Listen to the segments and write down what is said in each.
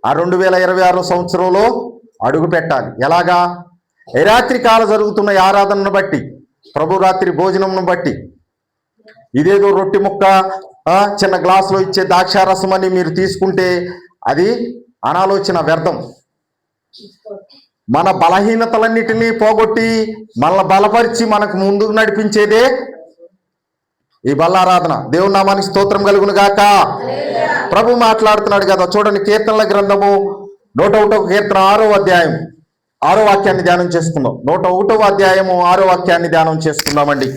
ఆ 2026 సంవత్సరంలో అడుగు పెట్టాలి. ఎలాగా? ఏ రాత్రి కాల జరుగుతున్న ఆరాధనను బట్టి, ప్రభు రాత్రి భోజనంను బట్టి, ఇదేదో రొట్టె ముక్క చిన్న గ్లాసులో ఇచ్చే ద్రాక్షారసం అని మీరు తీసుకుంటే అది అనాలోచన, వ్యర్థం. మన బలహీనతలన్నిటినీ పోగొట్టి మనల్ని బలపరిచి మనకు ముందుకు నడిపించేదే ఈ బల్లారాధన. దేవుని నామానికి స్తోత్రం కలుగును గాక. ప్రభు మాట్లాడుతున్నాడు కదా, చూడండి. కీర్తనల గ్రంథము 101వ కీర్తన 6వ అధ్యాయం 6వ వాక్యాన్ని ధ్యానం చేసుకుందాం. 101వ అధ్యాయము 6వ వాక్యాన్ని ధ్యానం చేసుకుందామండి.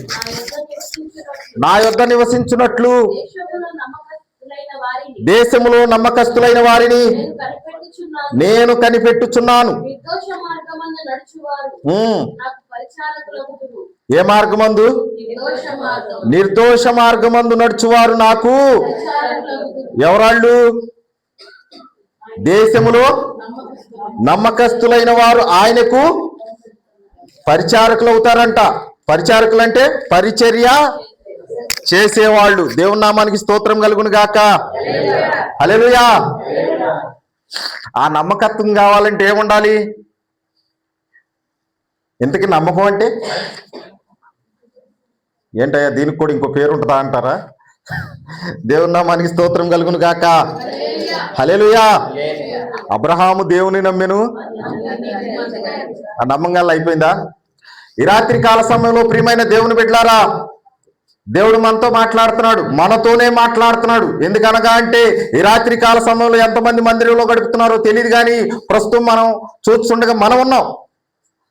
నా యొద్ద నివసించున్నట్లు దేశములో నమ్మకస్తులైన వారిని నేను కనిపెట్టుచున్నాను. ఏ మార్గమందు? నిర్దోష మార్గమందు నడుచువారు నాకు. ఎవరాళ్ళు? దేశములో నమ్మకస్తులైన వారు ఆయనకు పరిచారకులు అవుతారంట. పరిచారకులు అంటే పరిచర్య చేసేవాళ్ళు. దేవుని నామానికి స్తోత్రం కలుగును గాక. హల్లెలూయా. ఆ నమ్మకత్వం కావాలంటే ఏముండాలి? ఇంతకీ నమ్మకం అంటే ఏంటయ్యా, దీనికి కూడా ఇంకో పేరు ఉంటుందా అంటారా? దేవుని నామానికి స్తోత్రం కలుగును గాక. హల్లెలూయా. అబ్రహాము దేవుని నమ్మెను, ఆ నమ్మంగా అయిపోయిందా? ఈ రాత్రి కాల సమయంలో ప్రియమైన దేవుని బిడ్డలారా, దేవుడు మనతో మాట్లాడుతున్నాడు, మనతోనే మాట్లాడుతున్నాడు. ఎందుకనగా అంటే ఈ రాత్రి కాల సమయంలో ఎంతమంది మందిరంలో గడుపుతున్నారో తెలియదు, కానీ ప్రస్తుతం మనం చూస్తుండగా మనం ఉన్నాం.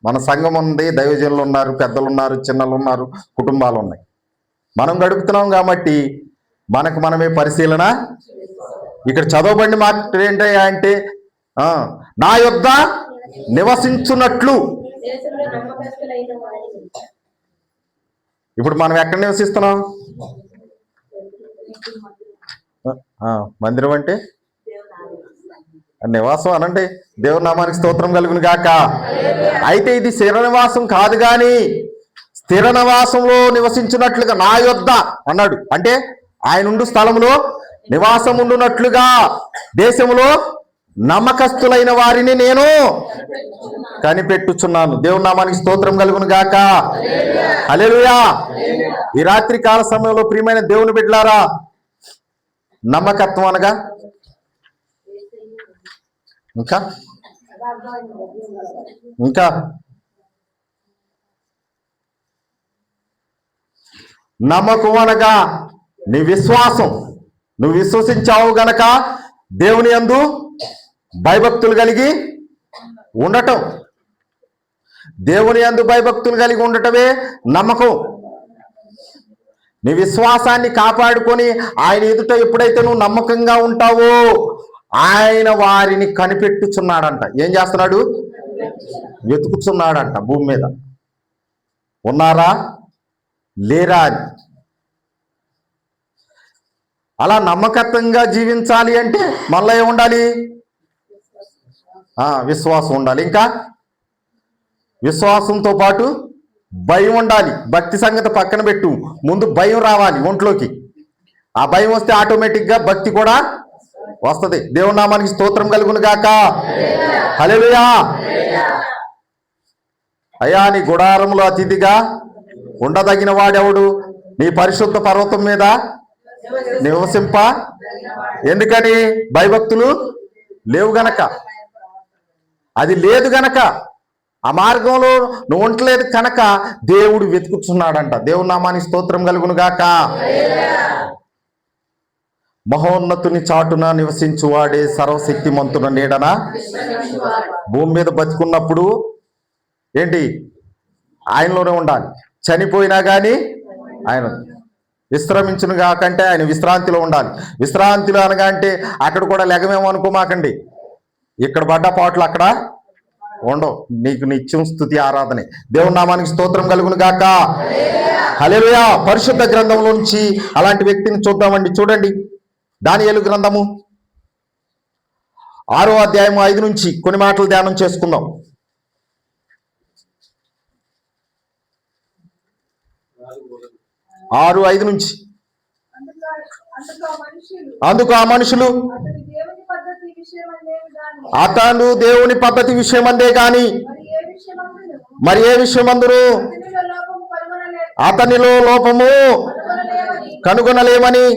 మన సంఘం ఉంది, దైవజనులు ఉన్నారు, పెద్దలు ఉన్నారు, చిన్నలు ఉన్నారు, కుటుంబాలు ఉన్నాయి. మనం గడుపుతున్నాం కాబట్టి మనకు మనమే పరిశీలన. ఇక్కడ చదవబడిన మాట ఏంటయ్యా అంటే, నా యొద్ద నివసించున్నట్లు. ఇప్పుడు మనం ఎక్కడ నివసిస్తున్నాం? మందిరం అంటే నివాసం అనండి. దేవుని నామానికి స్తోత్రం కలుగును గాక. అయితే ఇది స్థిర నివాసం కాదు, కానీ స్థిర నివాసంలో నివసించినట్లుగా నా యొద్ద అన్నాడు. అంటే ఆయన ఉండు స్థలంలో నివాసం ఉండునట్లుగా దేశంలో నమ్మకస్తులైన వారిని నేను కనిపెట్టుచున్నాను. దేవుని నామానికి స్తోత్రం కలుగును గాక. హల్లెలూయా. ఈ రాత్రి కాల సమయంలో ప్రియమైన దేవుని బిడ్డలారా, నమ్మకత్వం అనగా ఇంకా ఇంకా నమ్మకం అనగా నీ విశ్వాసం. నువ్వు విశ్వసించావు గనక దేవుని యందు భయభక్తులు కలిగి ఉండటం. దేవుని యందు భయభక్తులు కలిగి ఉండటమే నమ్మకం. నీ విశ్వాసాన్ని కాపాడుకొని ఆయన ఎదుట ఎప్పుడైతే నువ్వు నమ్మకంగా ఉంటావో ఆయన వారిని కనిపెట్టుచున్నాడంట. ఏం చేస్తున్నాడు? వెతుకుతున్నాడంట. భూమి మీద ఉన్నారా లేరా అని. అలా నమ్మకత్వంగా జీవించాలి అంటే మళ్ళీ ఏముండాలి? విశ్వాసం ఉండాలి. ఇంకా విశ్వాసంతో పాటు భయం ఉండాలి. భక్తి సంగతి పక్కన పెట్టు, ముందు భయం రావాలి ఒంట్లోకి. ఆ భయం వస్తే ఆటోమేటిక్గా భక్తి కూడా వస్తుంది. దేవుని నామానికి స్తోత్రం కలుగును గాక. హల్లెలూయా. అయ్యా, నీ గుడారంలో అతిథిగా ఉండదగిన వాడెవడు? నీ పరిశుద్ధ పర్వతం మీద నివసింప. ఎందుకని? భయభక్తులు లేవు గనక. అది లేదు గనక, ఆ మార్గంలో నువ్వు ఉండలేదు కనుక దేవుడు వెతుకుతున్నాడంట. దేవుని నామానికి స్తోత్రం కలుగును గాక. మహోన్నతుని చాటున నివసించువాడే సర్వశక్తిమంతున నీడన. భూమి మీద బతుకున్నప్పుడు ఏంటి? ఆయనలోనే ఉండాలి. చనిపోయినా కానీ ఆయన విశ్రమించును కాకంటే ఆయన విశ్రాంతిలో ఉండాలి. విశ్రాంతిలో అనగా అంటే అక్కడ కూడా లెగమేమో అనుకోమాకండి. ఇక్కడ పడ్డ పాటలు అక్కడ ఉండవు. నీకు నిత్యం స్తుతి ఆరాధనే. దేవుని నామానికి స్తోత్రం కలుగును గాక. హల్లెలూయా. పరిశుద్ధ గ్రంథంలో నుంచి అలాంటి వ్యక్తిని చూద్దామండి. చూడండి, దానియేలు గ్రంథము 6వ అధ్యాయము 5 నుంచి కొన్ని మాటలు ధ్యానం చేసుకుందాం. 6:5 నుంచి. అందుకు ఆ మనుషులు అతడు దేవుని పద్ధతి విషయమందే గాని మరి ఏ విషయమందును అతనిలో లోపము కనుగొనలేమని.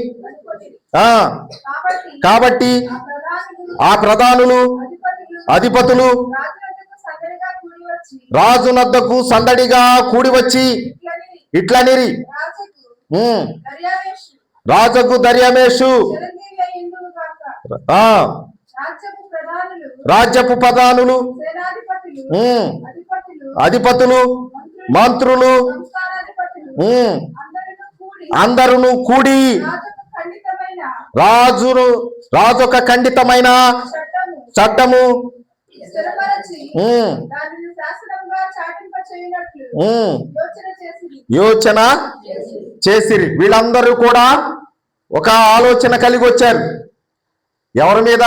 కాబట్టి ఆ ప్రధానులు అధిపతులు రాజునద్దకు సందడిగా కూడి వచ్చి ఇట్లనిరి, రాజకు దర్యావేషు రాజ్యపు ప్రధానులు అధిపతులు మంత్రులు అందరూ కూడి రాజొక ఖండితమైన చట్టము యోచన చేసిరి. వీళ్ళందరూ కూడా ఒక ఆలోచన కలిగి వచ్చారు. ఎవరి మీద?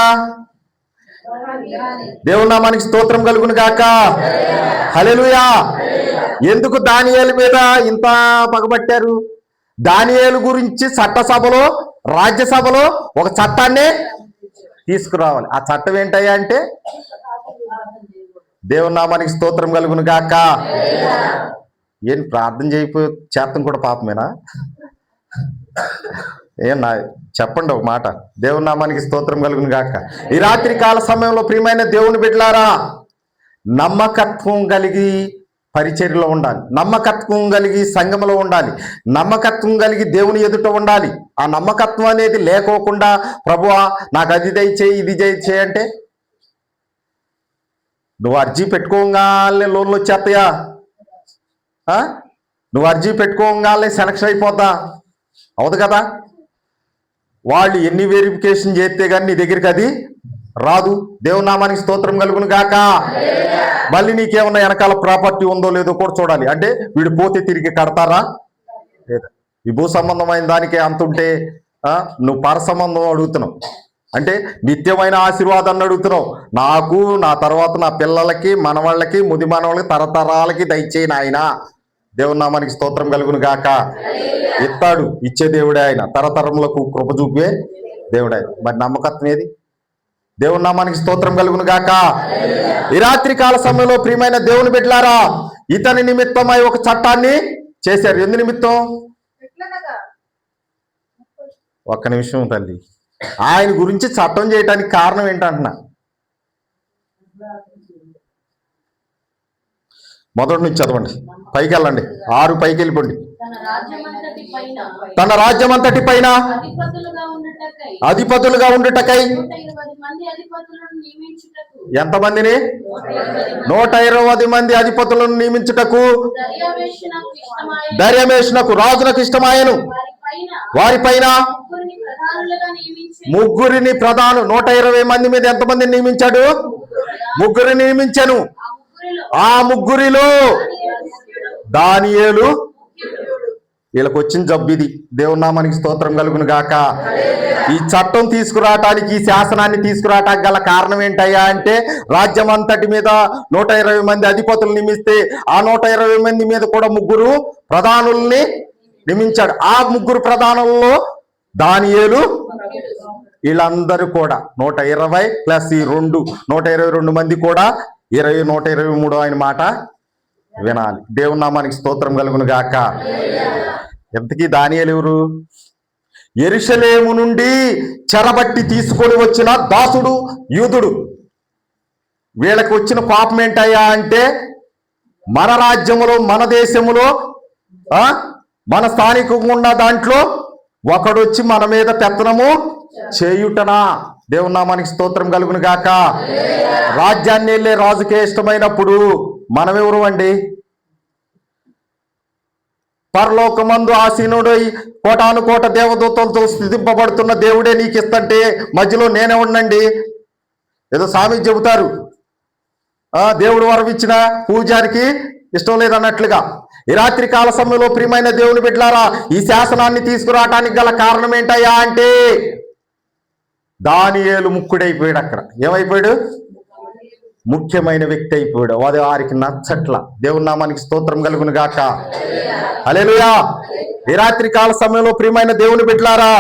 దేవుని నామానికి స్తోత్రం కలుగును గాక. హల్లెలూయా. ఎందుకు దానియేలు మీద ఇంత పగబట్టారు? దానియేలు గురించి చట్టసభలో రాజ్యసభలో ఒక చట్టాన్ని తీసుకురావాలి. ఆ చట్టం ఏంటయ్యా అంటే దేవుని నామానికి స్తోత్రం కలుగును గాక. ఏం ప్రార్థన చేయకపోయి చేతం కూడా పాపమేనా? ఏనా చెప్పండి ఒక మాట. దేవుని నామానికి స్తోత్రం కలుగును గాక. ఈ రాత్రి కాల సమయంలో ప్రియమైన దేవుని బిడ్డలారా, నమ్మకత్వం కలిగి పరిచర్యలో ఉండాలి, నమ్మకత్వం కలిగి సంఘంలో ఉండాలి, నమ్మకత్వం కలిగి దేవుని ఎదుట ఉండాలి. ఆ నమ్మకత్వం అనేది లేకోకుండా ప్రభువా నాకు అది దయచేయి ఇది దయచేయి అంటే నువ్వు అర్జీ పెట్టుకోగానే లోన్లు వచ్చేస్తాయా? నువ్వు అర్జీ పెట్టుకోగానే సెలక్షన్ అయిపోతా? అవదు కదా. వాళ్ళు ఎన్ని వెరిఫికేషన్ చేస్తే కానీ నీ దగ్గరికి అది రాదు. దేవుని నామానికి స్తోత్రం కలుగును గాక. మళ్ళీ నీకేమన్నా వెనకాల ప్రాపర్టీ ఉందో లేదో కూడా చూడాలి. అంటే వీడు పోతే తిరిగి కడతారా లేదా? ఈ భూ సంబంధమైన దానికి అంత ఉంటే నువ్వు పర సంబంధం అడుగుతున్నావు అంటే నిత్యమైన ఆశీర్వాదాన్ని అడుగుతున్నావు. నాకు నా తర్వాత నా పిల్లలకి మనవాళ్ళకి ముది మనవాళ్ళకి తరతరాలకి దయచేయి నాయన. దేవుని నామానికి స్తోత్రం కలుగును గాక. ఇస్తాడు, ఇచ్చే దేవుడే ఆయన, తరతరములకు కృప చూపే దేవుడే ఆయన. మరి నమ్మకత్వం ఏది? దేవుని నామానికి స్తోత్రం కలుగును గాక. ఈ రాత్రి కాల సమయంలో ప్రియమైన దేవుని బిడ్డలారా, ఇతని నిమిత్తమై ఒక చట్టాన్ని చేశారు. ఎందు నిమిత్తం? ఒక్క నిమిషం తల్లి. ఆయన గురించి చట్టం చేయడానికి కారణం ఏంటంటున్నా. మొదటి నుంచి చదవండి, పైకి వెళ్ళండి, 6 పైకి వెళ్ళిపోండి. తన రాజ్యమంతటి పైన అధిపతులుగా ఉండుటకై ఎంతమందిని? 120 మంది అధిపతులను నియమించుటకు దర్యావేషునకు రాజునకు ఇష్టమాయను. వారి పైన ముగ్గురిని ప్రధాను. 120 మంది మీద ఎంతమందిని నియమించాడు? ముగ్గురిని నియమించాను. ఆ ముగ్గురిలో దానియేలు. వీళ్ళకి వచ్చిన జబ్బు ఇది. దేవుని నామానికి స్తోత్రం కలుగును గాక. ఈ చట్టం తీసుకురావటానికి, ఈ శాసనాన్ని తీసుకురావటానికి గల కారణం ఏంటయ్యా అంటే రాజ్యం అంతటి మీద 120 మంది అధిపతులు నియమిస్తే ఆ 120 మంది మీద కూడా ముగ్గురు ప్రధానుల్ని నియమించాడు. ఆ ముగ్గురు ప్రధానుల్లో దానియేలు. వీళ్ళందరూ కూడా 120 ప్లస్ ఈ 122 మంది కూడా 123 ఆయన మాట వినాలి. దేవుని నామానికి స్తోత్రం కలుగును గాక. ఎంతకీ దానియేలు ఎవరు? యెరూషలేము నుండి చెరబట్టి తీసుకొని వచ్చిన దాసుడు, యూదుడు. వీళ్ళకి వచ్చిన పాపం ఏంటయ్యా అంటే మన రాజ్యములో, మన దేశములో, మన స్థానికంగా ఉన్న దాంట్లో ఒకడొచ్చి మన మీద పెత్తనము చేయుటనా. దేవుని నామానికి స్తోత్రం కలుగును గాక. రాజ్యాన్ని వెళ్ళే రాజుకే ఇష్టమైనప్పుడు మనమెవరు అండి? పరలోకమందు ఆసీనుడై కోటాను కోట దేవదూతలతో స్థుతింపబడుతున్న దేవుడే నీకు ఇస్తంటే మధ్యలో నేనే ఉండండి. ఏదో స్వామి చెబుతారు దేవుడు వరం ఇచ్చిన పూజారికి ఇష్టం లేదన్నట్లుగా. ఈ రాత్రి కాల సమయంలో ప్రియమైన దేవుని బిడ్డలారా, ఈ శాసనాన్ని తీసుకురావటానికి గల కారణం ఏంటయ్యా అంటే దానియేలు ముక్కుడైపోయాడు. అక్కడ ఏమైపోయాడు? ముఖ్యమైన వ్యక్తి అయిపోయాడు. అది వారికి నచ్చట్ల. దేవుని నామానికి స్తోత్రం కలుగును గాక. హల్లెలూయా. ఈ రాత్రి కాల సమయంలో ప్రియమైన దేవుని బిడ్డలారా,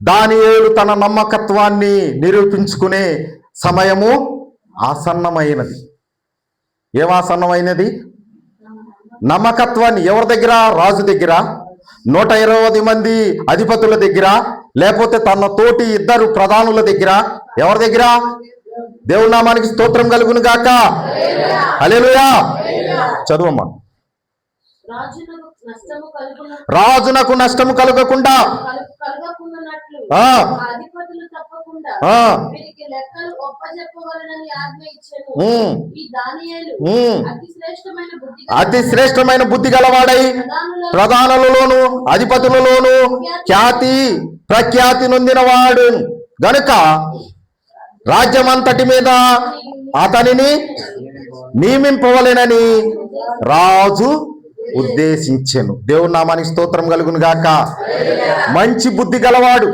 దానియేలు తన నమ్మకత్వాన్ని నిరూపించుకునే సమయము ఆసన్నమైనది. ఏం ఆసన్నమైనది? నమ్మకత్వాన్ని. ఎవరి దగ్గర? రాజు దగ్గర, 120 మంది అధిపతుల దగ్గర, లేకపోతే తన తోటి 2 ప్రధానుల దగ్గర. ఎవరి దగ్గర? దేవుని నామానికి స్తోత్రం కలుగును గాక. హల్లెలూయా. చదువమ్మా. రాజునకు నష్టము కలగకుండా అతి శ్రేష్టమైన బుద్ధి గలవాడై ప్రధానులలోను అధిపతులలోను ప్రఖ్యాతి నొందినవాడు గనుక రాజ్యమంతటి మీద అతనిని నియమింపవలెనని రాజు ఉద్దేశించెను. దేవుని నామానికి స్తోత్రం కలుగును గాక. మంచి బుద్ధి గలవాడు,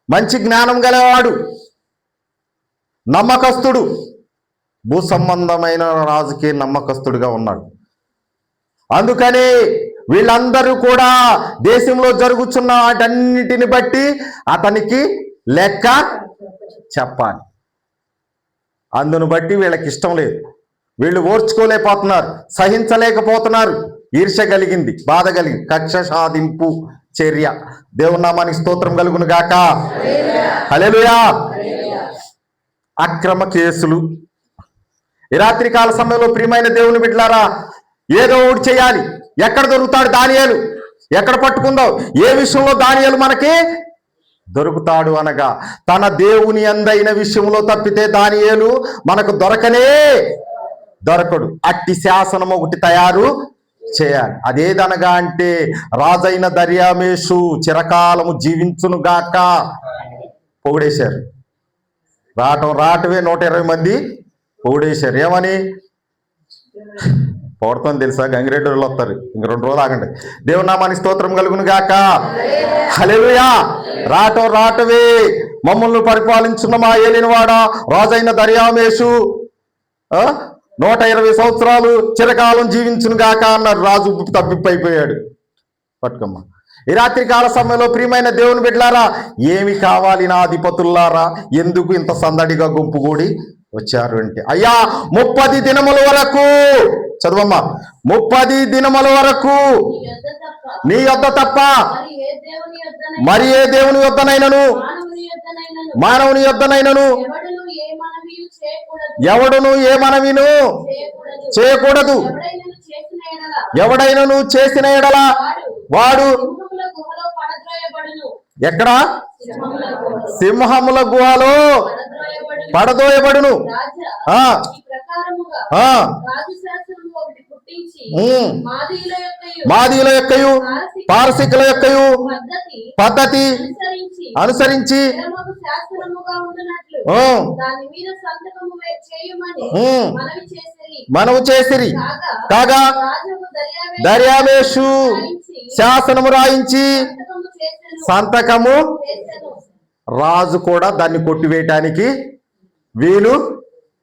మంచి జ్ఞానం గలవాడు, నమ్మకస్తుడు. భూ సంబంధమైన రాజుకి నమ్మకస్తుడుగా ఉన్నాడు. అందుకని వీళ్ళందరూ కూడా దేశంలో జరుగుతున్న వాటన్నిటిని బట్టి అతనికి లెక్క చెప్పాలి. అందును బట్టి వీళ్ళకి ఇష్టం లేదు, వీళ్ళు ఓర్చుకోలేకపోతున్నారు, సహించలేకపోతున్నారు. ఈర్ష్య కలిగింది, బాధ కలిగింది, కక్ష సాధింపు చర్య. దేవుని నామానికి స్తోత్రం కలుగును గాక. హల్లెలూయా. అక్రమ కేసులు. ఈ రాత్రి కాల సమయంలో ప్రియమైన దేవుని బిడ్డలారా, ఏదో ఒకటి చేయాలి. ఎక్కడ దొరుకుతాడు దానియేలు? ఎక్కడ పట్టుకుందాం? ఏ విషయంలో దానియేలు మనకి దొరుకుతాడు అనగా, తన దేవుని అందైన విషయంలో తప్పితే దానియేలు మనకు దొరకడు. అట్టి శాసనం ఒకటి తయారు చేయాలి. అదేదనగా అంటే, రాజైన దర్యామేషు చిరకాలము జీవించును గాక. పొగిడేశారు. రావటమే 120 మంది పొగిడేశారు. ఏమని పొగడతాను తెలుసా? గంగిరెడ్డి వాళ్ళు వస్తారు, ఇంక 2 రోజులు ఆగండి. దేవుని నామానికి స్తోత్రం కలుగును గాక. హల్లెలూయా. రావటమే మమ్మల్ని పరిపాలించున్న మా ఏలినవాడా రాజైన దర్యామేషు 120 సంవత్సరాలు చిరకాలం జీవించును గాక అన్నారు. రాజు తప్పిపోయాడు. పట్టుకోమ్మా. ఈ రాత్రి కాల సమయంలో ప్రియమైన దేవుని బిడ్డలారా, ఏమి కావాలి నా అధిపతులారా? ఎందుకు ఇంత సందడిగా గుంపు కూడి వచ్చారు అంటే, అయ్యా 30 దినముల వరకు, చదువమ్మా, 30 దినముల వరకు నీ యొద్ద తప్ప మరి ఏ దేవుని యొద్దనైనను మానవుని యొద్దనైనను ఎవడును ఏ మనవిను చేయకూడదు. ఎవడైనను చేసిన ఎడల వాడు ఎక్కడ? సింహముల గుహలో పడదోయబడును. మాదీయుల యొక్కయు పారసీకుల యొక్కయు పద్ధతి అనుసరించి మనము చేసిరి. కాగా దర్యావేషు శాసనము రాయించి సంతకము. రాజు కూడా దాన్ని కొట్టివేయటానికి వీలు.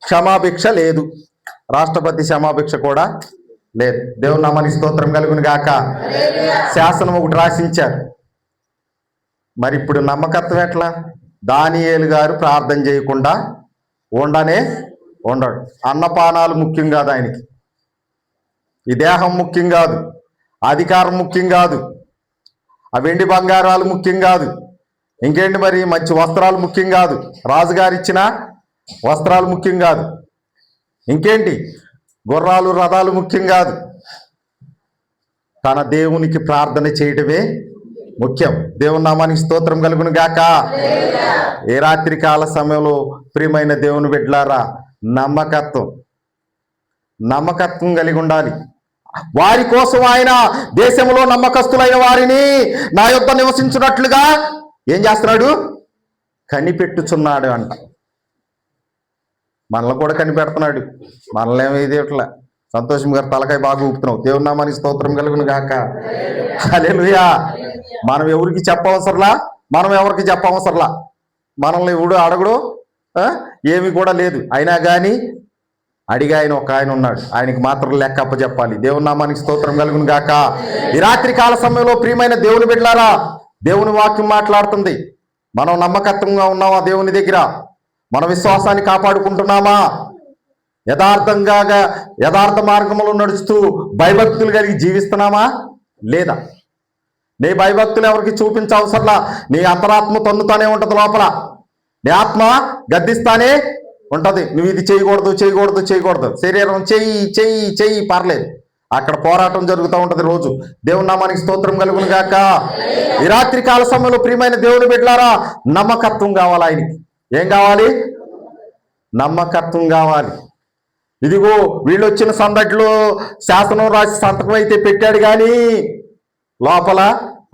క్షమాభిక్ష లేదు, రాష్ట్రపతి క్షమాభిక్ష కూడా లేదు. దేవుని నామానికి స్తోత్రం కలుగును గాక. శాసనం ఒకటి రాసించారు. మరి ఇప్పుడు నమ్మకత్వం ఎట్లా? దానియేలు గారు ప్రార్థన చేయకుండా ఉండడు. అన్నపానాలు ముఖ్యం కాదు ఆయనకి, ఈ దేహం ముఖ్యం కాదు, అధికారం ముఖ్యం కాదు, ఆ వెండి బంగారాలు ముఖ్యం కాదు, ఇంకేంటి మరి మంచి వస్త్రాలు ముఖ్యం కాదు, రాజుగారు ఇచ్చిన వస్త్రాలు ముఖ్యం కాదు, ఇంకేంటి గుర్రాలు రథాలు ముఖ్యం కాదు. తన దేవునికి ప్రార్థన చేయడమే ముఖ్యం. దేవుని నామానికి స్తోత్రం కలుగును గాక. ఏ రాత్రి కాల సమయంలో ప్రియమైన దేవుని బిడ్డలారా, నమ్మకత్వం కలిగి ఉండాలి. వారి కోసం ఆయన దేశంలో నమ్మకస్తులైన వారిని నా యొద్ద నివసించున్నట్లుగా ఏం చేస్తున్నాడు? కనిపెట్టుచున్నాడు అంట. మనల్ని కూడా కనిపెడుతున్నాడు. మనల్ని ఇది ఇట్లా సంతోషం గారు తలకాయ బాగా ఊపుతున్నావు. దేవుని నామానికి స్తోత్రం కలుగును గాక. హల్లెలూయా. మనం ఎవరికి చెప్పవసరలా, మనం ఎవరికి చెప్పవసరలా, మనల్ని ఎవడు అడగడు, ఏమి కూడా లేదు. అయినా కానీ అడిగా ఆయన ఒక ఆయన ఉన్నాడు, ఆయనకి మాత్రం లెక్క అప్పచెప్పాలి. దేవుని నామానికి స్తోత్రం కలుగును గాక. ఈ రాత్రి కాల సమయంలో ప్రియమైన దేవుని బిడ్డలారా, దేవుని వాక్యం మాట్లాడుతుంది. మనం నమ్మకత్వంగా ఉన్నామా దేవుని దగ్గర? మన విశ్వాసాన్ని కాపాడుకుంటున్నామా? యథార్థ మార్గంలో నడుస్తూ భయభక్తులు కలిగి జీవిస్తున్నామా లేదా? నీ భయభక్తులు ఎవరికి చూపించవసరంలా. నీ అంతరాత్మ తన్నుతానే ఉంటుంది, లోపల నీ ఆత్మ గద్దిస్తానే ఉంటది. నువ్వు ఇది చేయకూడదు. శరీరం చెయ్యి పర్లేదు. అక్కడ పోరాటం జరుగుతూ ఉంటది రోజు. దేవుని నామానికి స్తోత్రం కలుగును గాక. ఈ రాత్రి కాల సమయంలో ప్రియమైన దేవుని బిడ్డలారా, నమ్మకత్వం కావాలి. ఆయనకి ఏం కావాలి? నమ్మకత్వం కావాలి. ఇదిగో వీళ్ళు వచ్చిన సందడిలో శాసనం రాసి సంతకం అయితే పెట్టాడు, కానీ లోపల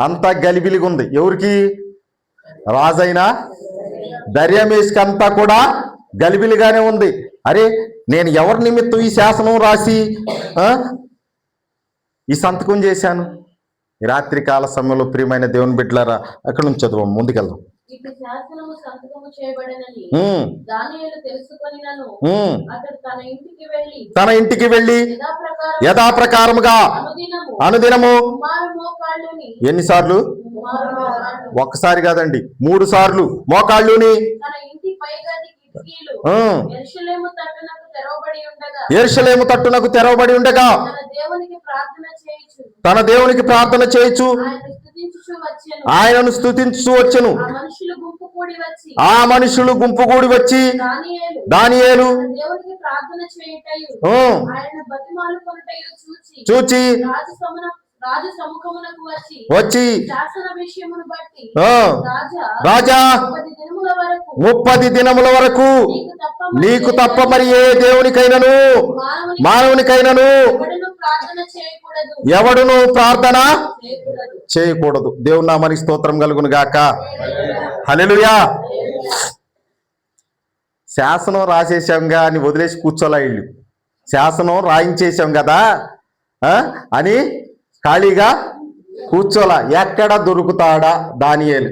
అంతా గలిబిలిగా ఉంది. ఎవరికి? రాజైనా దర్యామేష్కి అంతా కూడా గలిబిలిగానే ఉంది. అరే, నేను ఎవరి నిమిత్తం ఈ శాసనం రాసి ఈ సంతకం చేశాను? ఈ రాత్రి కాల సమయంలో ప్రియమైన దేవుని బిడ్డలారా, అక్కడ నుంచి చదువు, ముందుకెళ్దాం. తన ఇంటికి వెళ్ళి యథాప్రకారముగా అనుదినము ఎన్నిసార్లు? ఒక్కసారి కాదండి, 3 సార్లు మోకాళ్ళుని యెరూషలేము తట్టునకు తెరవబడి ఉండగా తన దేవునికి ప్రార్థన చేయొచ్చు, ఆయనను స్తుతించు వచ్చెను. ఆ మనుషులు గుంపు కూడి వచ్చి దానియేలు చూచి వచ్చి రాజా 30 దినముల వరకు నీకు తప్ప మరి ఏ దేవునికైనను మానవునికైనను ఎవడును ప్రార్థన చేయకూడదు. దేవుని నామానికి స్తోత్రం కలుగును గాక. హల్లెలూయా. శాసనం రాసేసాంగా అని వదిలేసి కూర్చోలా ఇల్లు. శాసనం రాయించేసాం కదా అని ఖాళీగా కూర్చోలా. ఎక్కడ దొరుకుతాడా దానియేలు?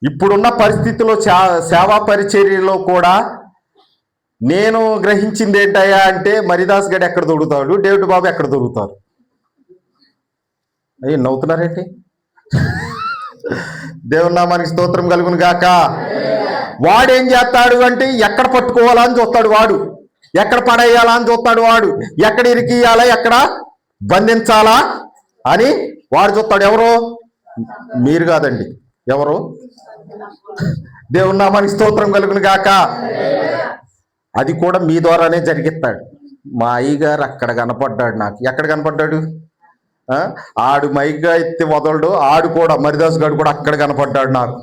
ఇప్పుడున్న పరిస్థితిలో సేవా పరిచర్యలో కూడా నేను గ్రహించింది ఏంటయ్యా అంటే, మరిదాస్ గడి ఎక్కడ దొరుకుతాడు, డేవిడ్ బాబు ఎక్కడ దొరుకుతారు? అయ్యి నవ్వుతున్నారేంటి? దేవుని నామానికి స్తోత్రం కలుగును గాక. వాడేం చేస్తాడు అంటే, ఎక్కడ పట్టుకోవాలా అని చూస్తాడు వాడు, ఎక్కడ పడేయాలా అని చూస్తాడు వాడు, ఎక్కడ ఇరికియాలా, ఎక్కడ బంధించాలా అని వాడు చూస్తాడు. ఎవరో? మీరు కాదండి, ఎవరు? దేవుని నామానికి స్తోత్రం కలుగును గాక. అది కూడా మీ ద్వారానే జరిగిస్తాడు. మా అయ్యగారు అక్కడ కనపడ్డాడు నాకు. ఎక్కడ కనపడ్డాడు? ఆడు మైగా ఎత్తి వదలడు. ఆడు కూడా మరిదాస్ గారు కూడా అక్కడ కనపడ్డాడు నాకు.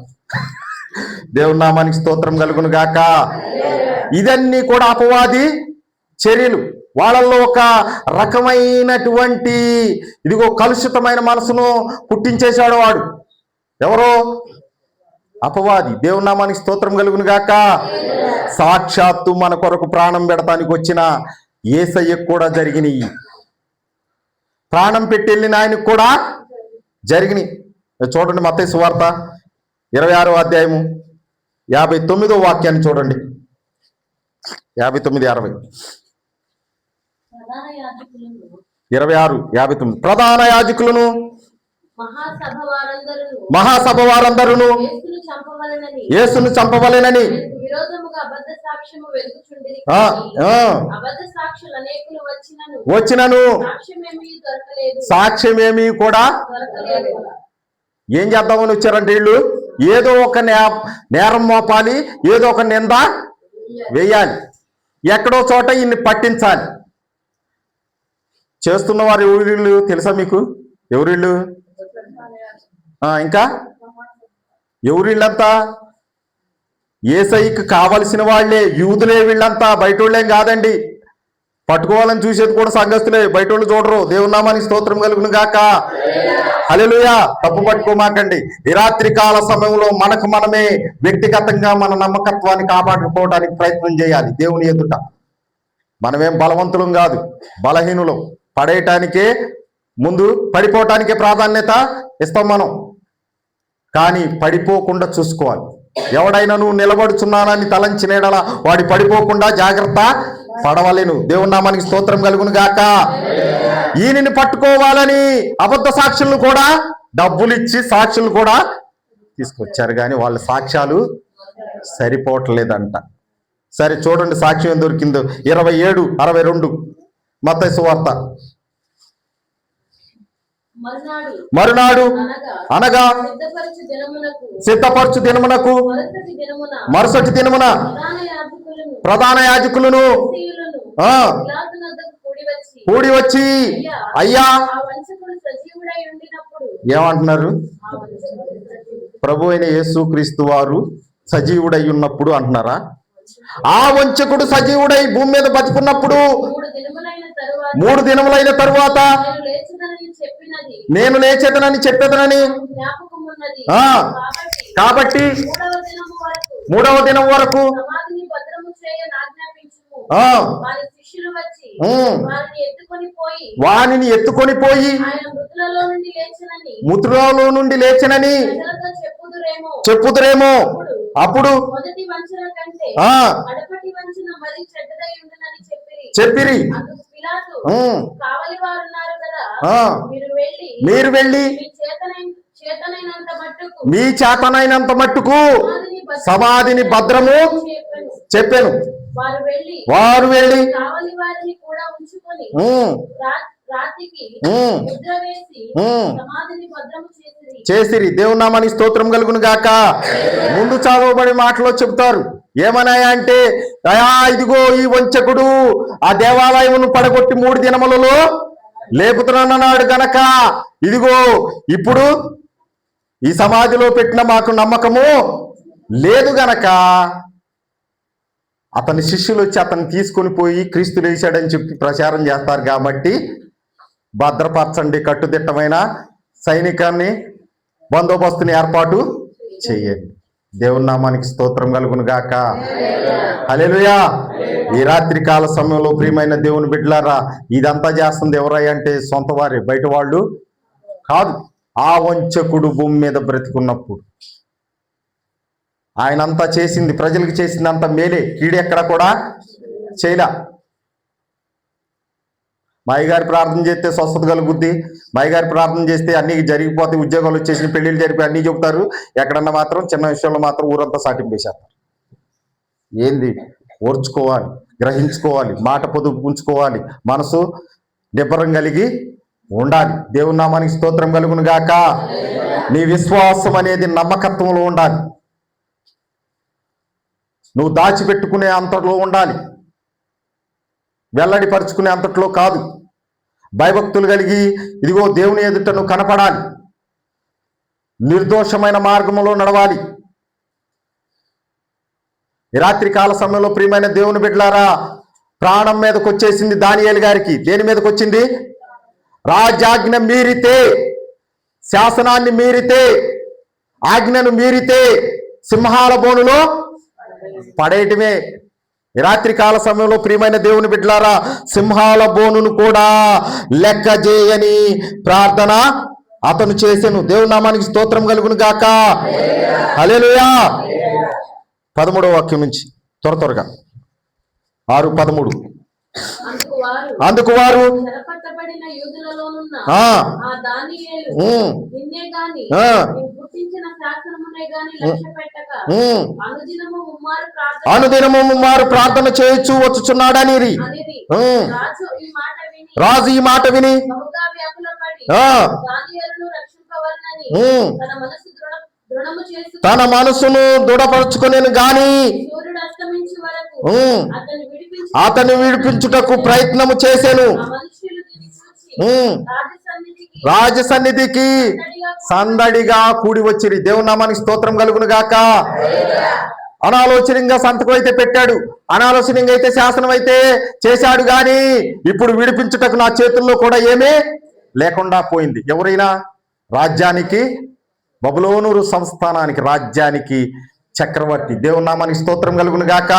దేవుని నామానికి స్తోత్రం కలుగును గాక. ఇదన్నీ కూడా అపవాది చర్యలు. వాళ్ళల్లో ఒక రకమైనటువంటి ఇదిగో కలుషితమైన మనసును పుట్టించేశాడు వాడు. ఎవరో? అపవాది. దేవుని నామానికి స్తోత్రం కలుగును గాక. సాక్షాత్తు మన కొరకు ప్రాణం పెడతానికి వచ్చిన యేసయ్యకు కూడా జరిగినాయి. ప్రాణం పెట్టి వెళ్ళిన ఆయనకు కూడా జరిగినాయి. చూడండి, మత్తయి సువార్త 26వ అధ్యాయము 59వ వాక్యాన్ని చూడండి. 59:60. 26:59. ప్రధాన యాజకులను మహాసభ వారందరూ యేసును చంపవలెనని వచ్చినను సాక్ష్యమేమీ కూడా. ఏం చేద్దామని వచ్చారంటే వీళ్ళు? ఏదో ఒక నేరం మోపాలి, ఏదో ఒక నింద వేయాలి, ఎక్కడో చోట ఇన్ని పట్టించాలి. చేస్తున్న వారు ఎవరిళ్ళు తెలుసా మీకు? ఎవరిళ్ళు? ఇంకా ఎవరిళ్ళంతా? యేసయ్యకి కావలసిన వాళ్లే, యూదులే వీళ్ళంతా, బయట వాళ్ళేం కాదండి. పట్టుకోవాలని చూసేది కూడా సంఘస్థులే, బయట వాళ్ళు చూడరు. దేవుని నామానికి స్తోత్రం కలుగును గాక. హల్లెలూయా. తప్పు పట్టుకోమాకండి. ఈ రాత్రి కాల సమయంలో మనకు మనమే వ్యక్తిగతంగా మన నమ్మకత్వాన్ని కాపాడుకోవడానికి ప్రయత్నం చేయాలి. దేవుని ఎదుట మనమేం బలవంతులం కాదు, బలహీనులం. పడేయటానికే ముందు, పడిపోవటానికే ప్రాధాన్యత ఇస్తాం మనం. కానీ పడిపోకుండా చూసుకోవాలి. ఎవడైనా నువ్వు నిలబడుచున్నానని తలంచినేడలా వాడి పడిపోకుండా జాగ్రత్త పడవలేను. దేవుని నామానికి స్తోత్రం కలుగును గాక. ఈయనని పట్టుకోవాలని అబద్ధ సాక్షులను కూడా, డబ్బులు ఇచ్చి సాక్షులు కూడా తీసుకొచ్చారు, కానీ వాళ్ళ సాక్ష్యాలు సరిపోవట్లేదంట. సరే చూడండి సాక్ష్యం ఏం దొరికిందో. 27:62 మత్తయి సువార్త. మరునాడు అనగా సిద్ధపరచు దినమునకు మరుసటి దినమున ప్రధాన యాజకులను కూడి వచ్చి, అయ్యా ఏమంటున్నారు? ప్రభు అయిన యేసుక్రీస్తు వారు సజీవుడై ఉన్నప్పుడు అంటున్నారా? ఆ వంచకుడు సజీవుడై భూమి మీద బతికున్నప్పుడు 3 దినములైన తరువాత నేను లేచేదనని చెప్పేదనని, కాబట్టి 3వ దినం వరకు వానిని ఎత్తుకొని పోయి మృతులలో నుండి లేచనని చెప్పుదురేమో. అప్పుడు చెప్పిరి. మీరు వెళ్ళి మీ చేతనైనంత మట్టుకు సమాధిని భద్రము చెప్పాను. వారు వెళ్ళి చేసిరి. దేవుని నామానికి స్తోత్రం కలుగును గాక. ముందు చావబడి మాటలో చెబుతారు ఏమన్నాయా అంటే, అయా ఇదిగో ఈ వంచకుడు ఆ దేవాలయమును పడగొట్టి 3 దినములలో లేపుతున్నానన్నాడు గనక, ఇదిగో ఇప్పుడు ఈ సమాధిలో పెట్టిన మాకు నమ్మకము లేదు గనక అతని శిష్యులు వచ్చి అతన్ని తీసుకొని పోయి క్రీస్తు లేచాడని చెప్పి ప్రచారం చేస్తారు. కాబట్టి భద్రపరచండి, కట్టుదిట్టమైన సైనికాన్ని బందోబస్తుని ఏర్పాటు చేయండి. దేవుని నామానికి స్తోత్రం కలుగును గాక. హల్లెలూయా. ఈ రాత్రి కాల సమయంలో ప్రియమైన దేవుని బిడ్డలారా, ఇదంతా చేస్తుంది ఎవరై అంటే సొంత వారే, బయట వాళ్ళు కాదు. ఆ వంచకుడు భూమి మీద బ్రతికున్నప్పుడు ఆయనంతా చేసింది, ప్రజలకు చేసిందంతా మేలే, కీడెక్కడ కూడా చేయలా. మా అయ్యగారి ప్రార్థన చేస్తే స్వస్థత కలుగుద్ది, మా అయ్యగారి ప్రార్థన చేస్తే అన్ని జరిగిపోతే, ఉద్యోగాలు వచ్చేసి పెళ్లిళ్ళు జరిపి అన్నీ చెబుతారు. ఎక్కడన్నా మాత్రం చిన్న విషయంలో మాత్రం ఊరంతా సాటింపేసేస్తారు. ఏంది? ఓర్చుకోవాలి, గ్రహించుకోవాలి, మాట పొదుపు ఉంచుకోవాలి, మనసు నిబ్బరం కలిగి ఉండాలి. దేవుని నామానికి స్తోత్రం కలుగును గాక. నీ విశ్వాసం అనేది నమ్మకత్వంలో ఉండాలి. నువ్వు దాచిపెట్టుకునే అంతట్లో ఉండాలి, వెల్లడిపరుచుకునే అంతట్లో కాదు. భయభక్తులు కలిగి ఇదిగో దేవుని ఎదుట నువ్వు కనపడాలి, నిర్దోషమైన మార్గంలో నడవాలి. ఈ రాత్రి కాల సమయంలో ప్రియమైన దేవుని బిడ్డలారా, ప్రాణం మీదకి వచ్చేసింది దానియేలు గారికి. దేని మీదకి వచ్చింది? రాజాజ్ఞ మీరితే, శాసనాన్ని మీరితే, ఆజ్ఞను మీరితే సింహాల బోనులో పడేయటమే. ఈ రాత్రి కాల సమయంలో ప్రియమైన దేవుని బిడ్డలారా, సింహాల బోనును కూడా లెక్క చేయని ప్రార్థన అతను చేసెను. దేవుని నామానికి స్తోత్రం కలుగును గాక. హల్లెలూయా. 13వ వాక్యం నుంచి త్వరగా 6:13. అందుకు వారు అనుదినము ముమ్మారు ప్రార్థన చేయొచ్చు వచ్చుచున్నాడని రాజు ఈ మాట విని తన మనసును దృఢపరచుకునేను గాని అతన్ని విడిపించుటకు ప్రయత్నము చేశాను. రాజ సన్నిధికి సందడిగా కూడి వచ్చిరి. దేవుని నామానికి స్తోత్రం కలుగును గాక. అనాలోచనంగా సంతకం అయితే పెట్టాడు, అనాలోచనంగా అయితే శాసనం అయితే చేశాడు, గాని ఇప్పుడు విడిపించుటకు నా చేతుల్లో కూడా ఏమీ లేకుండా పోయింది. ఎవరైనా రాజ్యానికి, బబులోను సంస్థానానికి, రాజ్యానికి చక్రవర్తి. దేవుని నామానికి స్తోత్రం కలుగును గాక.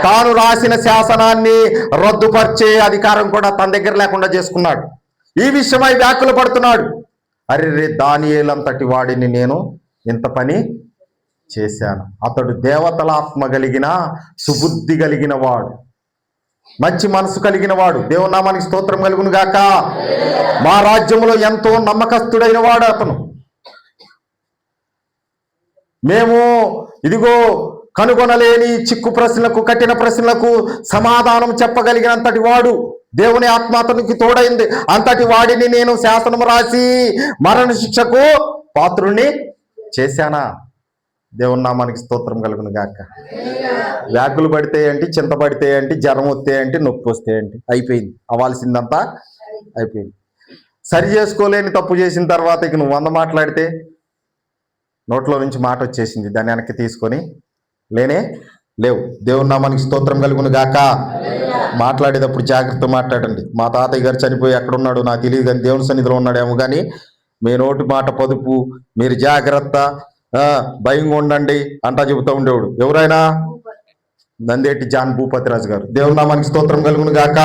తాను రాసిన శాసనాన్ని రద్దుపరిచే అధికారం కూడా తన దగ్గర లేకుండా చేసుకున్నాడు. ఈ విషయమై వ్యాకుల పడుతున్నాడు. అరే, దానియేలంతటి వాడిని నేను ఇంత పని చేశాను. అతడు దేవతల ఆత్మ కలిగిన, సుబుద్ధి కలిగిన వాడు, మంచి మనసు కలిగిన వాడు. దేవుని నామానికి స్తోత్రం కలుగును గాక. మా రాజ్యంలో ఎంతో నమ్మకస్తుడైన వాడు అతను. మేము ఇదిగో కనుగొనలేని చిక్కు ప్రశ్నలకు, కఠిన ప్రశ్నలకు సమాధానం చెప్పగలిగినంతటి వాడు దేవుని ఆత్మ అతనికి తోడైంది. అంతటి వాడిని నేను శాసనం రాసి మరణ శిక్షకు పాత్రుని చేశానా? దేవుని నామానికి స్తోత్రం కలుగును గాక. వ్యాకులు పడితే ఏంటి, చింత పడితే ఏంటి, జ్వరం వస్తే ఏంటి, నొప్పి వస్తే ఏంటి, అయిపోయింది. అవ్వాల్సిందంతా అయిపోయింది. సరి చేసుకోలేని తప్పు చేసిన తర్వాత ఇక నువ్వు 100 మాట్లాడితే నోట్లో నుంచి మాట వచ్చేసింది, దాన్ని వెనక్కి తీసుకొని లేవు. దేవుని నామానికి స్తోత్రం కలుగును గాక. మాట్లాడేటప్పుడు జాగ్రత్త మాట్లాడండి. మా తాతయ్య గారు చనిపోయి ఎక్కడున్నాడు నాకు తెలియదు, కానీ దేవుని సన్నిధిలో ఉన్నాడేమో. కానీ మీ నోటి మాట పొదుపు, మీరు జాగ్రత్త, భయంగా ఉండండి అంటా చెబుతూ ఉండేవాడు. ఎవరైనా? నందేటి జాన్ భూపతిరాజు గారు. దేవుని నామానికి స్తోత్రం కలుగును గాక.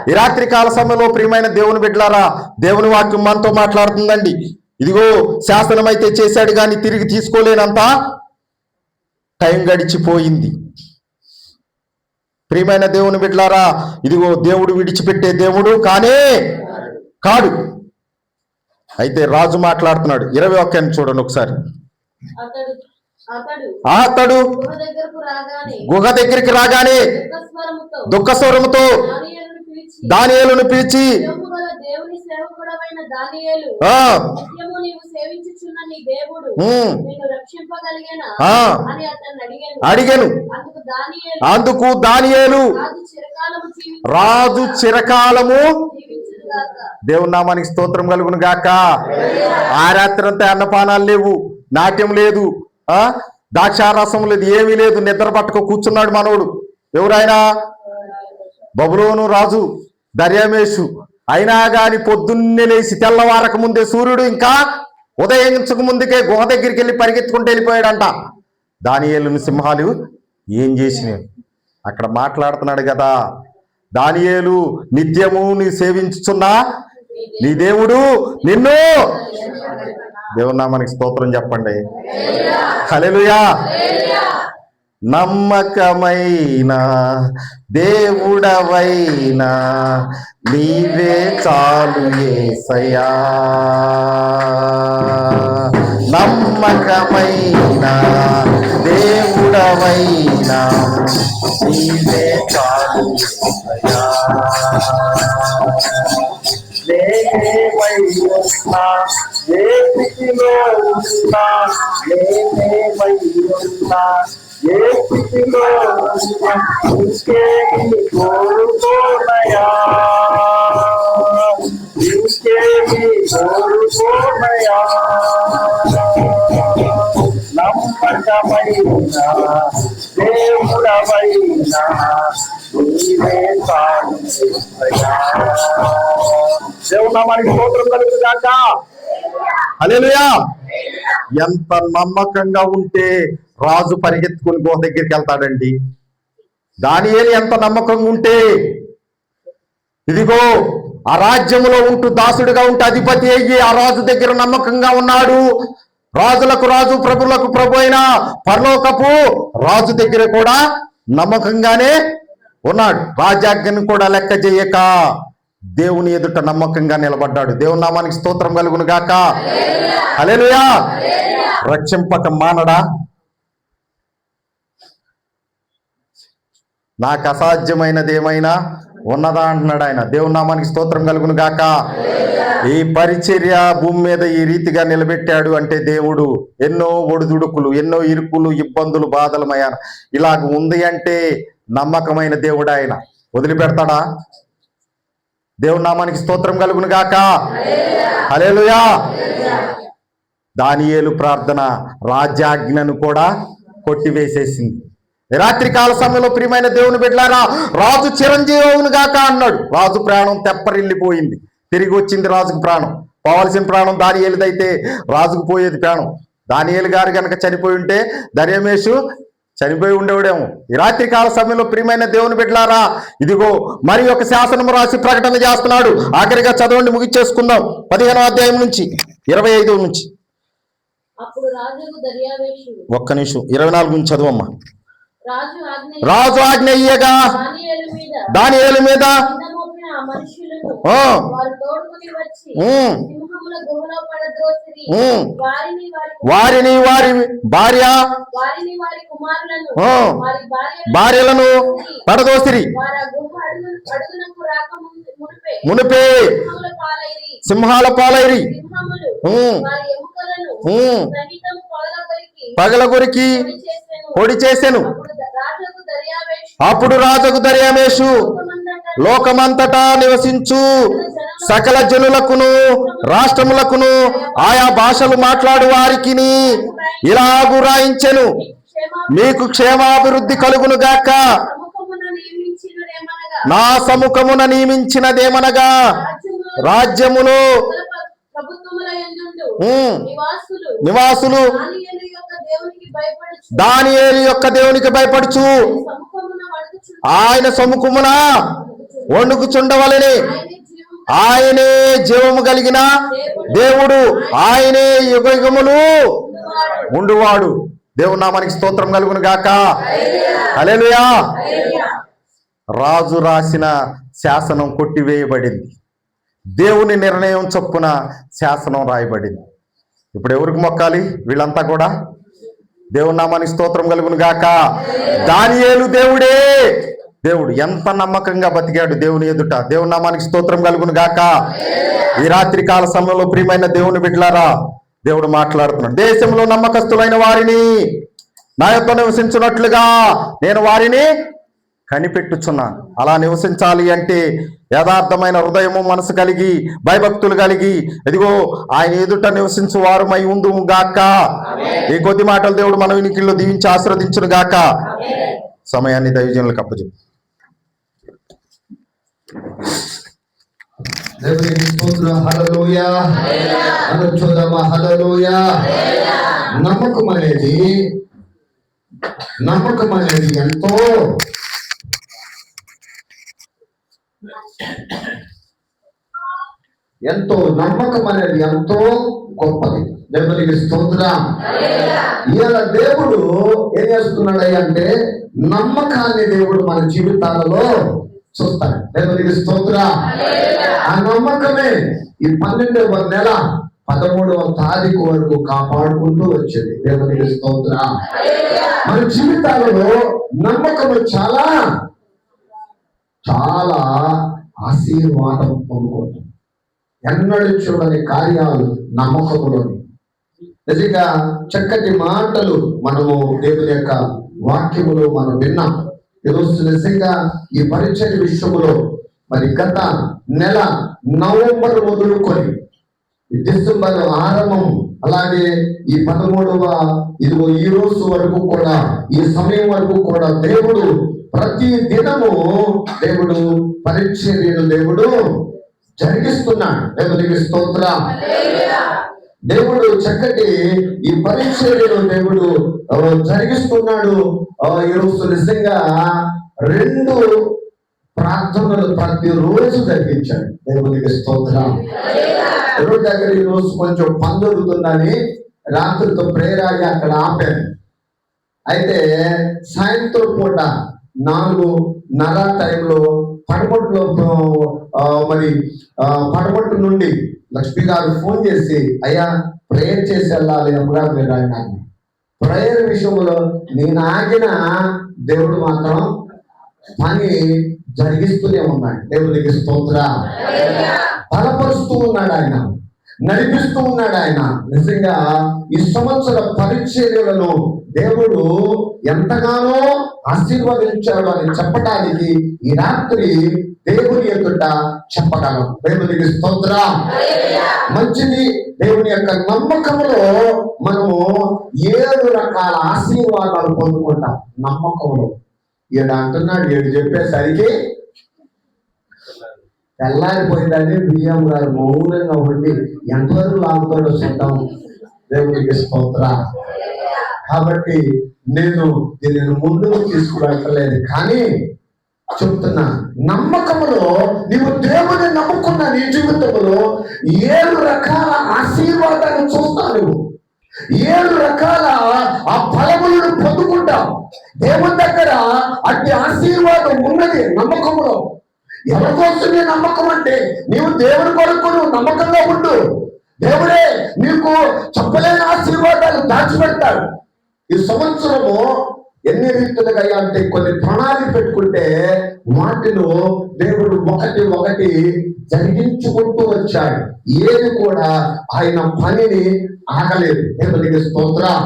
ఈ రాత్రి కాల సమయంలో ప్రియమైన దేవుని బిడ్డలారా, దేవుని వాక్యం మనతో మాట్లాడుతుందండి. ఇదిగో శాసనం అయితే చేశాడు కానీ తిరిగి తీసుకోలేనంత టైం గడిచిపోయింది. ప్రియమైన దేవుని బిడ్డలారా, ఇదిగో దేవుడు విడిచిపెట్టే దేవుడు కాడు. అయితే రాజు మాట్లాడుతున్నాడు. 21 చూడండి ఒకసారి. అతడు గుహ దగ్గరికి రాగానే దుఃఖ స్వరముతో దానియేలును పిలిచి, అడిగెను. అందుకు దానియేలు, రాజు చిరకాలము. దేవుని నామానికి స్తోత్రం కలుగును గాక. ఆ రాత్రి అంతా అన్నపానాలు లేవు, నాట్యం లేదు, ద్రాక్షారసం లేదు, ఏమీ లేదు. నిద్ర పట్టుకో కూర్చున్నాడు మనోడు. ఎవరైనా? బబులోను రాజు దర్యామేషు. అయినా గాని పొద్దున్నే లేచి తెల్లవారక ముందే, సూర్యుడు ఇంకా ఉదయించక ముందుకే గుహ దగ్గరికి వెళ్ళి పరిగెత్తుకుంటూ వెళ్ళిపోయాడంట. దానియేలును సింహాలు ఏం చేసినాయి? అక్కడ మాట్లాడుతున్నాడు కదా, దానియేలు నిత్యము నీ సేవించుచున్నా నీ దేవుడు నిన్ను. దేవుని నామానికి స్తోత్రం చెప్పండి. హల్లెలూయా. నమ్మకమైన దేవుడవైనా నీవే చాలు యేసయ్యా. నమ్మకమైన దేవుడవైనా నీవే చాలు యేసయ్యా. నేనేమైనా ఏ స్థితిలో ఉన్నా, నేనేమైనా ఏ స్థితిలో ఉన్నా, ఇంకేమి కోరుకోనయా, ఇంకేమి కోరుకోనయా. నమ్మకమైన దేవుడవైనా నీవే చాలు యేసయ్యా. దేవుని నామానికి స్తోత్రం కలుగును గాక. హల్లెలూయా. ఎంత నమ్మకంగా ఉంటే రాజు పరిగెత్తుకుని గుహ దగ్గరికి వెళ్తాడండి. దానియేలు ఎంత నమ్మకంగా ఉంటే, ఇదిగో ఆ రాజ్యములో ఉంటూ దాసుడిగా ఉంటూ అధిపతి అయ్యి ఆ రాజు దగ్గర నమ్మకంగా ఉన్నాడు. రాజులకు రాజు, ప్రభులకు ప్రభు అయిన పరలోకపు రాజు దగ్గర కూడా నమ్మకంగానే ఉన్నాడు. రాజ్యాజ్ఞను కూడా లెక్క చేయక దేవుని ఎదుట నమ్మకంగా నిలబడ్డాడు. దేవుని నామానికి స్తోత్రం కలుగును గాక. హల్లెలూయా. రక్షింపక మానడా? నాకు అసాధ్యమైనది ఏమైనా ఉన్నదా అంటున్నాడు ఆయన. దేవుని నామానికి స్తోత్రం కలుగును గాక. ఈ పరిచర్య భూమి మీద ఈ రీతిగా నిలబెట్టాడు అంటే దేవుడు ఎన్నో ఒడిదుడుకులు, ఎన్నో ఇరుకులు, ఇబ్బందులు, బాధలమయ్యా ఇలాగ ఉంది అంటే నమ్మకమైన దేవుడు ఆయన. వదిలిపెడతాడా? దేవుని నామానికి స్తోత్రం కలుగును గాక. హల్లెలూయా. దానియేలు ప్రార్థన రాజ్యాజ్ఞను కూడా కొట్టివేసేసింది. రాత్రి కాల సమయంలో ప్రియమైన దేవుని బిడ్డలారా, రాజు చిరంజీవును గాక అన్నాడు. రాజు ప్రాణం తెప్పరిల్లిపోయింది. తిరిగి వచ్చింది రాజుకు ప్రాణం. పోవాల్సిన ప్రాణం దానియేలుదైతే రాజుకు పోయేది ప్రాణం. దానియేలు గారు కనుక చనిపోయి ఉంటే దర్యామేషు చనిపోయి ఉండేవాడేమో. ఈ రాత్రి కాల సమయంలో ప్రియమైన దేవుని బిడ్డలారా, ఇదిగో మరి ఒక శాసనం రాసి ప్రకటన చేస్తున్నాడు. ఆఖరిగా చదవండి, ముగిచ్చేసుకుందాం. 15వ అధ్యాయం నుంచి 25 నుంచి. ఒక్క నిమిషం, 24 నుంచి చదువమ్మా. రాజు ఆజ్ఞ ఇయ్యగా దానియేలు మీద వారిని వారి భార్యలను పడదోసిరి. మునిపే సింహాల పాలైరి. పగలగొరికి పొడి చేసెను. అప్పుడు రాజుకు దర్యావేషు లోకమంతటా నివసించు సకల జనులకును రాష్ట్రములకును ఆయా భాషలు మాట్లాడు వారికి ఇలాగు రాయించెను, మీకు క్షేమాభివృద్ధి కలుగును గాక. నా సముఖమున నియమించినదేమనగా రాజ్యములో నివాసులు దానియేలు యొక్క దేవునికి భయపడుచు ఆయన సముఖమున వణుకుచుండవలెని. ఆయనే జీవము కలిగిన దేవుడు, ఆయనే యుగయుగములు ఉండువాడు. దేవుని నామానికి స్తోత్రం కలుగును గాక. హల్లెలూయా. రాజు రాసిన శాసనం కొట్టివేయబడింది. దేవుని నిర్ణయం చొప్పున శాసనం రాయబడింది. ఇప్పుడు ఎవరికి మొక్కాలి? వీళ్ళంతా కూడా దేవుని నామానికి స్తోత్రం కలుగును గాక. దానియేలు దేవుడే. దేవుడు ఎంత నమ్మకంగా బతికాడు దేవుని ఎదుట. దేవుని నామానికి స్తోత్రం కలుగును గాక. ఈ రాత్రి కాల సమయంలో ప్రియమైన దేవుని బిడ్డలారా, దేవుడు మాట్లాడుతున్నాడు. దేశంలో నమ్మకస్తులైన వారిని నా యొద్ద నివసించున్నట్లుగా నేను వారిని కనిపెట్టుచున్నాను. అలా నివసించాలి అంటే యథార్థమైన హృదయము మనసు కలిగి భయభక్తులు కలిగి ఇదిగో ఆయన ఎదుట నివసించు వారుమై ఉందుము గాక. ఈ కొద్ది మాటలు దేవుడు మన వినికిల్లో దీవించి ఆశీర్వదించును గాక. సమయాన్ని దైవజనులకు అప్పచెప్పు. నమ్మకం అనేది నమ్మకం అనేది ఎంతో గొప్పది. దేవునికి స్తోత్రం. ఇవాళ దేవుడు ఏం చేస్తున్నాడు అంటే నమ్మకాన్ని దేవుడు మన జీవితాలలో చూస్తాడు. దేవునికి స్తోత్రం. ఆ నమ్మకమే ఈ 12వ నెల 13వ తారీఖు వరకు కాపాడుకుంటూ వచ్చేది. దేవునికి స్తోత్రం. మన జీవితాలలో నమ్మకము చాలా చాలా ఆశీర్వాదం పొందుకుంటాం. ఎన్నడూ చూడని కార్యాలు నమ్మకములోని. నిజంగా చక్కటి మాటలు మనము దేవుని యొక్క వాక్యములు మనం విన్నాం. ఈరోజు నిజంగా ఈ పరిచయ విషయంలో మరి గత నెల నవంబర్ మొదలుకొని డిసెంబర్ ఆరంభం, అలాగే ఈ 13వ ఇదిగో ఈ రోజు వరకు కూడా, ఈ సమయం వరకు కూడా దేవుడు ప్రతి దినము దేవుడు పరిచర్యను దేవుడు జరిగిస్తున్నాడు. దేవునికి స్తోత్రం. దేవుడు చక్కటి ఈ పరిచర్యను దేవుడు జరిగిస్తున్నాడు. ఈరోజు నిజంగా 2 ప్రార్థనలు ప్రతిరోజు జరిగించాడు. దేవునికి స్తోత్రం. ఎవరి దగ్గర ఈరోజు కొంచెం పని దొరుకుతుందని రాత్రితో ప్రేరాగి అక్కడ ఆపాను. అయితే సాయంత్రం పూట 4:30 టైంలో పడమట్టు నుండి లక్ష్మి గారు ఫోన్ చేసి, అయ్యా ప్రేయర్ చేసి వెళ్ళాలి అమ్మగారు మీరు ఆయన. ప్రేయర్ విషయంలో నేను ఆగిన దేవుడు మాత్రం పని జరిగిస్తూనే ఉన్నాడు. దేవునికి స్తోత్రం. బలపరుస్తూ ఉన్నాడు ఆయన, నడిపిస్తూ ఉన్నాడు ఆయన. నిజంగా ఈ సంవత్సర పరిచర్యలను దేవుడు ఎంతగానో ఆశీర్వదించాడు అని చెప్పడానికి ఈ రాత్రి దేవుని ఎదుట చెప్పగలం. దేవునికి స్తోత్రం. మంచిది. దేవుని యొక్క నమ్మకంలో మనము 7 రకాల ఆశీర్వాదాలు పొందుకుంటాం. నమ్మకంలో ఈయన అంటున్నాడు, 7 చెప్పేసరికి తెల్లారిపోయిందని బియ్యం గారు మౌనంగా ఉండి ఎంతవరకు లాగుతాడో చూద్దాం. దేవునికి స్తోత్రం. కాబట్టి నేను దీనిని ముందుకు తీసుకువెళ్ళలేదు, కానీ చెప్తున్నా, నమ్మకములో నీవు దేవుని నమ్ముకున్న నీ జీవితంలో 7 రకాల ఆశీర్వాదాన్ని చూస్తావు. 7 రకాల ఆ ఫలములను పొందుకుంటావు. దేవుని దగ్గర అట్టి ఆశీర్వాదం ఉన్నది నమ్మకములో. ఎవరి కోసం నీ నమ్మకం అంటే నీవు దేవుని కొరకు నువ్వు నమ్మకంగా ఉండు. దేవుడే నీకు చెప్పలేని ఆశీర్వాదాలు దాచిపెడతాడు. ఈ సంవత్సరము ఎన్ని రీతులుగా అంటే కొన్ని ప్రణాళిక పెట్టుకుంటే వాటిలో దేవుడు ఒకటి ఒకటి జరిగించుకుంటూ వచ్చాడు. ఏది కూడా ఆయన పనిని ఆగలేదు. దేవునికి స్తోత్రం.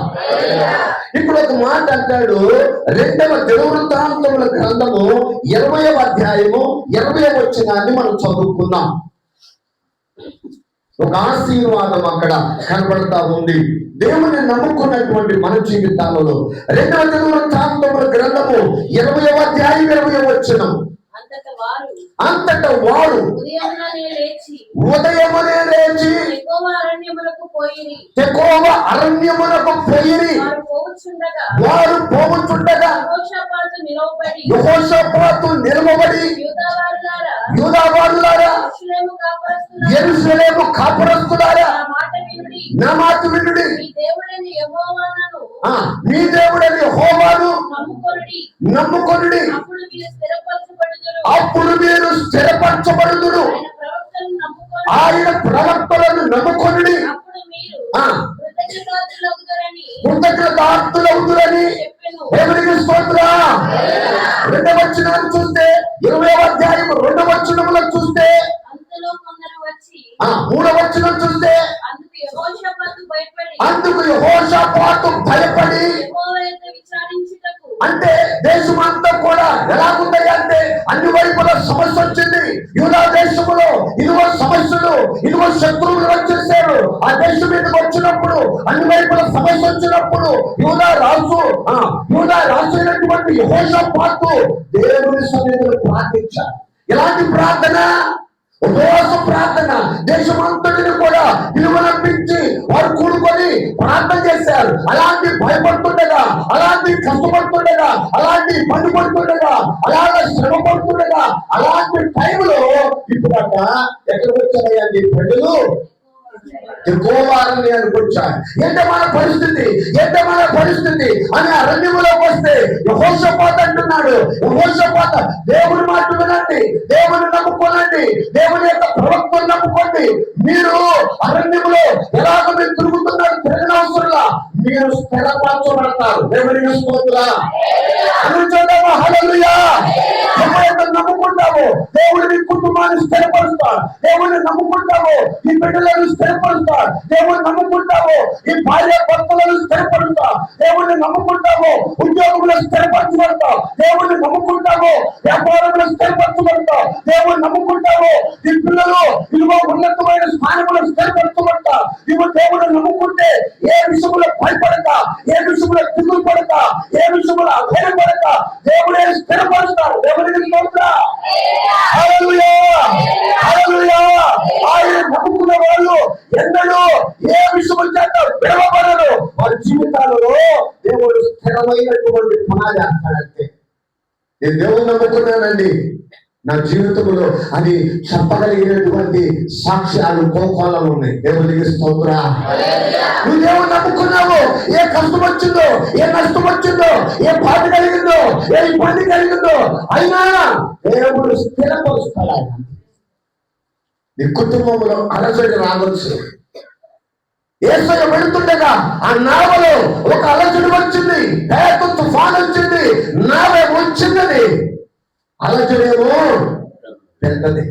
ఇప్పుడు ఒక మాట అంటాడు, 2వ దినవృత్తాంతముల గ్రంథము 20వ అధ్యాయము 20వ వచనాన్ని మనం చదువుకున్నాం. ఒక ఆశీర్వాదం అక్కడ కనబడతా ఉంది. దేవుని నమ్ముకున్నటువంటి మన జీవితాలలో 2వ దినవృత్తాంతముల గ్రంథము 20వ అధ్యాయం 20వ వచనం. అంతట వారు ఉదయమునే లేచి తెకోవ అరణ్యమునకు పోయిరి. వారు పోవుచుండగా యెహోషాపాతు నిలవబడి, యూదావారులారా, యెరూషలేము కాపురస్తులారా, నా మాట వినుడి. మీ దేవుడని యెహోవాను నమ్ముకొనుడి, అప్పుడు మీరు స్థిరపరచబడుదురు. ఆయన ప్రవక్తలను నమ్ముకొనుడి, కృతజ్ఞతార్థులవుదురని. దేవునికి స్తోత్రం. 2వ వచనాన్ని చూస్తే 20వ అధ్యాయం 2వ వచనములో చూస్తే 3వ వచనం చూస్తే అందుకు యెహోషాపాతు భయపడి, అంటే దేశమంతా కూడా ఎలాగుంటాయి అంటే అన్ని వైపుల సమస్య వచ్చింది. యూదా దేశంలో ఇదిగో సమస్యలు, ఇదిగో శత్రువులు వచ్చేసారు. ఆ దేశం మీదకి వచ్చినప్పుడు, అన్ని వైపుల సమస్య వచ్చినప్పుడు యూదా రాజు అయినటువంటి యెహోషాపాతు దేవుని సన్నిధిలో ప్రార్థించారు. ఎలాంటి ప్రార్థన? ఉపవాస ప్రార్థన. దేశమంతటిని కూడా విలువలంపించి వారు కూడుకొని ప్రార్థన చేశారు. అలాంటి భయపడుతుండగా, అలాంటి కష్టపడుతుండగా, అలాంటి ఇబ్బంది పడుతుండగా, అలాగే శ్రమ పడుతుండగా, అలాంటి టైంలో ఇప్పుడు ఎక్కడికి వచ్చారయ్యా ఈ ప్రజలు? అరణ్యానికి వచ్చారు. ఏంటో మన పరిస్థితి అని అరణ్యములోకి వస్తే యెహోషాపాతు అంటున్నాడు, యెహోషాపాతు దేవుని మాట వినండి, దేవుని నమ్ముకోనండి, దేవుని యొక్క ప్రవక్తను నమ్ముకోండి. మీరు అరణ్యములో ఎలాగ మీరు తిరుగుతున్నారు, తిరగనవసరంలా, మీరు స్థిరపరచబడతారు. దేవునికి స్తోత్రం. హల్లెలూయా. ఎప్పుడైతే నమ్ముకుంటావో దేవుడు నీ కుటుంబాన్ని స్థిరపరుస్తాడు. దేవుడిని నమ్ముకుంటావో ఈ బిడ్డలను స్థిరపరుస్తాడు. దేవుడిని నమ్ముకుంటావో ఈ భార్య భర్తలను స్థిరపరుస్తాడు. దేవుడిని నమ్ముకుంటావో ఉద్యోగంలో స్థిరపరచబడతావు. దేవుడిని నమ్ముకుంటావో వ్యాపారంలో స్థిరపరచబడతావు. దేవుడిని నమ్ముకుంటావో ఈ పిల్లలు ఇదిగో ఉన్నతమైన స్థానంలో స్థిరపరచబడతావు. ఇవి దేవుడిని నమ్ముకుంటే ఏ విషయంలో భయపడక, ఏ విషయంలో దిగులు పడక, ఏ విషయంలో అధైర్యపడక దేవుడే స్థిరపరుస్తాడు. దేవుడికి స్తోత్రం. హల్లెలూయా. హల్లెలూయా. ఆయన నమ్ముకున్న వాళ్ళు ఎన్నడూ ఏ విషయం చేత విడవబడరు. వారి జీవితాలలో దేవుడు స్థిరమైనటువంటి పునాది అంటాడంటే, నేను దేవుని నమ్ముకున్నానండి నా జీవితంలో అని చెప్పగలిగినటువంటి సాక్ష్యాలు కోపాలలో ఉన్నాయి. దేవునికి స్తోత్రం. నువ్వు దేవుని నమ్ముకున్నావు, ఏ కష్టం వచ్చిందో, ఏ నష్టం వచ్చిందో, ఏ బాధ కలిగిందో, ఏ ఇబ్బంది కలిగిందో, అయినా దేవుడు స్థిరపరుస్తాడు. నీ కుటుంబంలో అలసడి రావచ్చు. యేసయ్య వెళుతుండగా ఆ నావలో ఒక అలజడి వచ్చింది, పెద్ద తుఫాన్ వచ్చింది, నావ వచ్చిందని. అలజడేమో పెద్దది.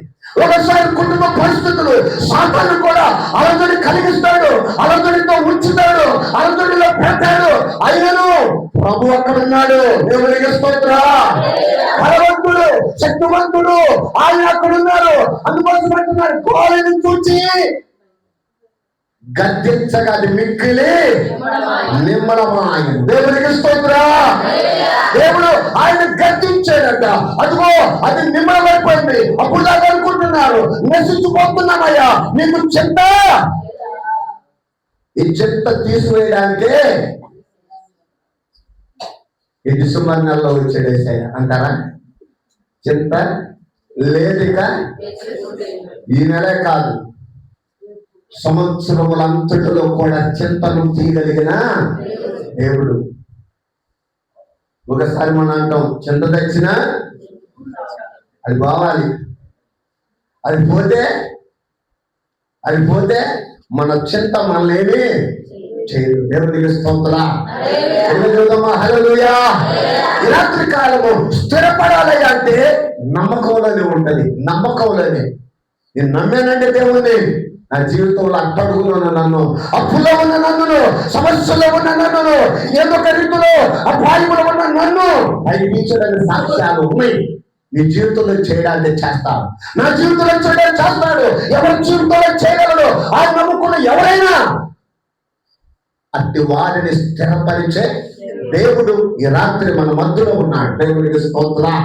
ఒకసారి కుటుంబ పరిస్థితులు సాతాను కూడా అలజడి కలిగిస్తాడు, అలజడితో ఉంచుతాడు, అలజడిలో పెడతాడు. అయినను ప్రభు అక్కడ ఉన్నాడు. దేవునికి స్తోత్రం. బలవంతుడు, శక్తివంతుడు ఆయన అక్కడ ఉన్నారు. అందుకోసం అంటున్నాడు, గోడని చూచి గద్దించగా అది మిక్కిలి నిమ్మలమాయను. దేవునికి స్తోత్రం. దేవుడు ఆయన గద్దించాడట, అదిగో అది నిమ్మలమైపోయింది. అప్పుడు దాకా అనుకుంటున్నారు నశించిపోతున్నామయ్యా, నీకు చింత. ఈ చింత తీసివేయడానికే ఈ డిసెంబర్ నెలలో వచ్చేసాయ అంటారా? చింత లేదిక ఈ నెలే కాదు, సంవత్సరములంతటిలో కూడా చింతను తీయగలిగిన దేవుడు. ఒకసారి మనం అంటాం చింత తెచ్చినా అది బావాలి, అది పోతే మన చింత మనల్ని చేయదు. దేవునికి స్తోత్రం. హల్లెలూయా. ఈ రాత్రి కాలము స్థిరపడాలి అంటే నమ్మకంలోనే ఉంటది. నమ్మకంలోనే నేను నమ్మానంటే దేవుని నా జీవితంలో అట్టడుగులో ఉన్న నన్ను, అప్పులో ఉన్న నన్ను, సమస్యలో ఉన్న నన్ను, ఏదో ఒక రీతిలో అపాయంలో ఉన్న నన్ను నడిపించడానికి సాక్ష్యాలు ఉన్నాయి. నీ జీవితంలో చేయడాన్ని చేస్తాడు, నా జీవితంలో చేయడానికి చేస్తాడు. ఎవరి జీవితంలో చేయగలడు ఆయన నమ్ముకున్న ఎవరైనా అట్టి వారిని స్థిరపరిచే దేవుడు ఈ రాత్రి మన మధ్యలో ఉన్నాడు. దేవునికి స్తోత్రం.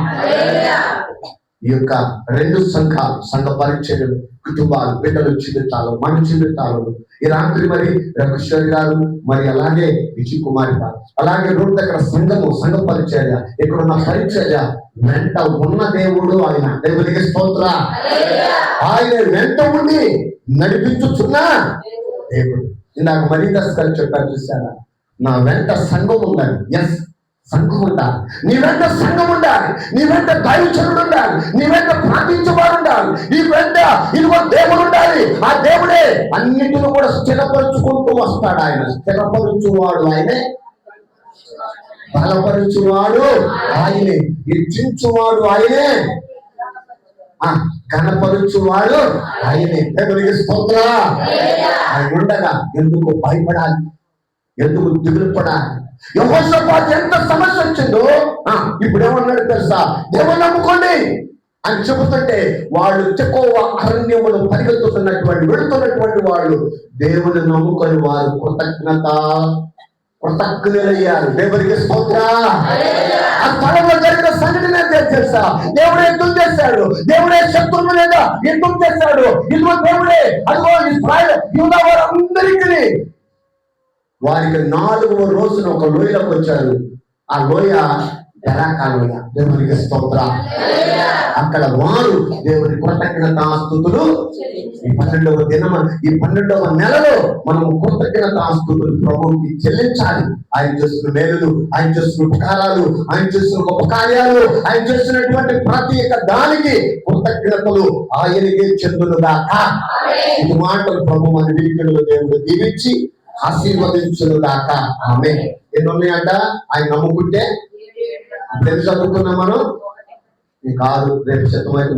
ఈ యొక్క 2 సంఘాలు, సంఘ పరిచర్యలు, కుటుంబాలు, బిడ్డల జీవితాలు, మన జీవితాలు ఈ రాత్రి మరి రఘుశ్వరి గారు, మరి అలాగే విజయ్ కుమారి గారు, అలాగే రోడ్ దగ్గర సంఘ పరిచర్య, ఇక్కడున్న పరిచర్య వెంట ఉన్న దేవుడు ఆయన. దేవునికి స్తోత్రం. ఆయన వెంట ఉండి నడిపించుచున్నా దేవుడు. ఇందాక మరీదాస్ గారు చెప్పారు, చూసారా, నా వెంట సంఘం ఉండాలి. ఎస్, సంఘం ఉండాలి. నీ వెంట సంఘం ఉండాలి. నీ వెంట దైవజనుడు ఉండాలి. నీ వెంట ప్రార్థించేవాడు ఉండాలి. నీ వెంట ఇదిగో దేవుడు ఉండాలి. ఆ దేవుడే అన్నిటిని కూడా స్థిరపరుచుకుంటూ వస్తాడు. ఆయన స్థిరపరుచువాడు ఆయనే, బలపరుచువాడు ఆయనే, హెచ్చించువాడు ఆయనే, కనపరుచువాడు ఆయనే. దేవునికి స్తోత్రం. ఆయన ఉండగా ఎందుకు భయపడాలి, ఎందుకు దిగులు పడాలి? యెహోషాపాతు ఎంత సమస్య వచ్చిందో ఇప్పుడు ఏమన్నాడు తెలుసా? దేవుని నమ్ముకోండి అని చెబుతుంటే వాళ్ళు తెకోవ అరణ్యములు వెళుతున్నటువంటి వాళ్ళు దేవుని నమ్ముకొని వారు కృతజ్ఞులయ్యారు. దేవునికి స్తోత్రం. ఆ స్థలంలో జరిగిన సంఘటన తెలుసా? దేవుడే యుద్ధం చేశాడు. దేవుడే శత్రువుల మీద యుద్ధం చేశాడు. ఇదిగో దేవుడే అదిగో యూదా వారందరికీ వారికి 4వ రోజున ఒక లోయలోకి వచ్చారు. ఆ లోయ బెరాకా లోయ. దేవునికి స్తోత్రం. అక్కడ వారు దేవుని కృతజ్ఞతాస్తుతులు ఈ 12వ నెలలో మనము కృతజ్ఞతాస్తుతులు ప్రభువుకి చెల్లించాలి. ఆయన చేస్తున్న మేలులు, ఆయన చేస్తున్న ఉపకారాలు, ఆయన చేస్తున్న గొప్ప కార్యాలు, ఆయన చేస్తున్నటువంటి ప్రతి ఒక్క దానికి కృతజ్ఞతలు ఆయనకే చెందునుగాక. ఈ మాటలు ప్రభు మన వినికిడిలో దేవుడు దీవించి ఆశీర్వదించును గాక. ఆమె ఎన్ని ఉన్నాయంట? ఆయన నమ్ముకుంటే ఇప్పుడు చదువుకున్నాం మనం కాదు, రేపు శతమైతే